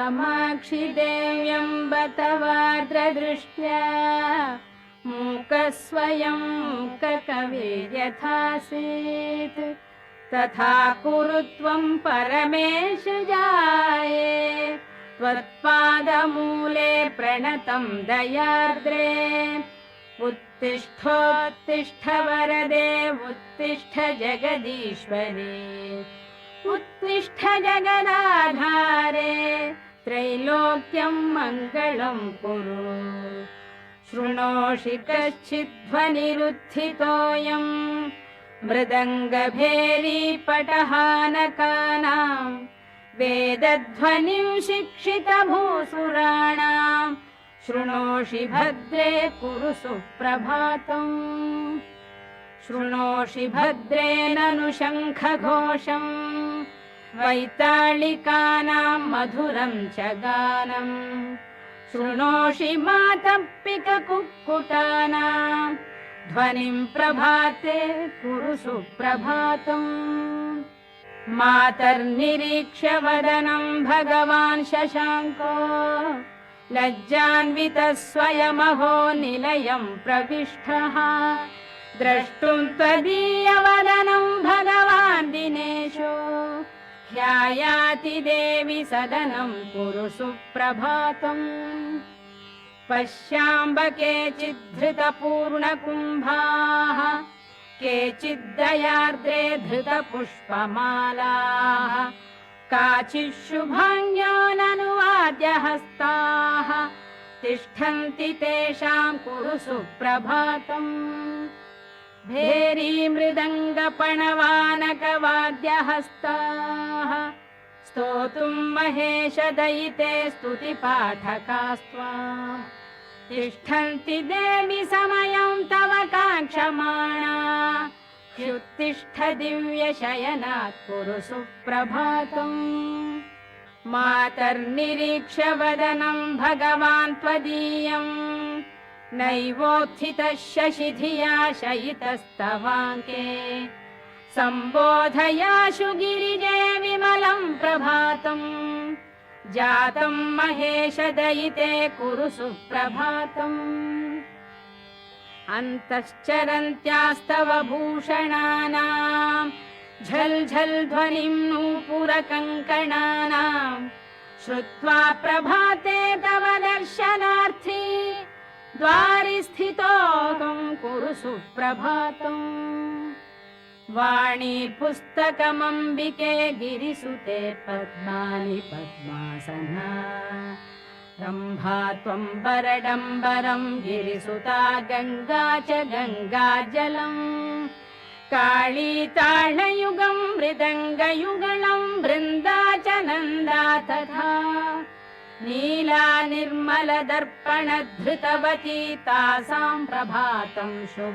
कामाक्षि देव्यम्ब तवार्द्रदृष्ट्या मूकस्वयं मूककविर्यथासीत् तथा कुरु त्वं परमेश जाये त्वत्पादमूले प्रणतं दयार्द्रे उत्तिष्ठोत्तिष्ठ वरदे उत्तिष्ठ जगदीश्वरे उत्तिष्ठ जगदाधारे त्रैलोक्यं मङ्गलं कुरु शृणोषि कश्चिद्ध्वनिरुत्थितोऽयं मृदङ्गभेरीपटहानकानां वेदध्वनिं शिक्षितभूसुराणां शृणोषि भद्रे कुरु सुप्रभातम् शृणोषि भद्रे ननु शङ्खघोषम् वैताళिकानां मधुरं च गानम् शृणोषि मातप्पिककुक्कुटानां ध्वनिं प्रभाते कुरु सुप्रभातम् मातर्निरीक्ष्य वदनं भगवान् शशाङ्को लज्जान्वितः स्वयमहो निलयं प्रविष्टः द्रष्टुं त्वदीयवदनं भगवान् दिनेशो ह्यायाति देवि सदनं कुरु सुप्रभातम् पश्याम्ब केचिद्धृतपूर्णकुम्भाः केचिद्दयार्द्रे धृतपुष्पमालाः काचिच्छुभाङ्ग्यो ननुवाद्यहस्ताः तिष्ठन्ति तेषां कुरु सुप्रभातम् भेरी मृदङ्गपणवानकवाद्यहस्ताः स्तोतुं महेशदयिते स्तुतिपाठकास्त्वा तिष्ठन्ति देवि समयं तव काङ्क्षमाणा ह्युत्तिष्ठ दिव्यशयनात् कुरु सुप्रभातम् मातर्निरीक्ष्य वदनं भगवान् त्वदीयम् नैवोत्थितः शशिधिया शयितस्तवाङ्के सम्बोधयाशु गिरिजे विमलं प्रभातम् जातं महेशदयिते कुरु सुप्रभातम् अन्तश्चरन्त्यास्तव भूषणानां झल् झल् ध्वनिं नूपुरकङ्कणानां श्रुत्वा प्रभाते तव दर्शनार्थी द्वारि स्थितोऽहं कुरु सुप्रभातम् वाणी पुस्तकमम्बिके गिरिसुते पद्मानि पद्मासना रम्भा त्वं वरडम्बरं गिरिसुता गङ्गा च गङ्गाजलम् काळी ताळयुगं मृदङ्गयुगलं वृन्दा च नन्दा तथा नीला निर्मलदर्पणधृतवती तासां प्रभातं शुभ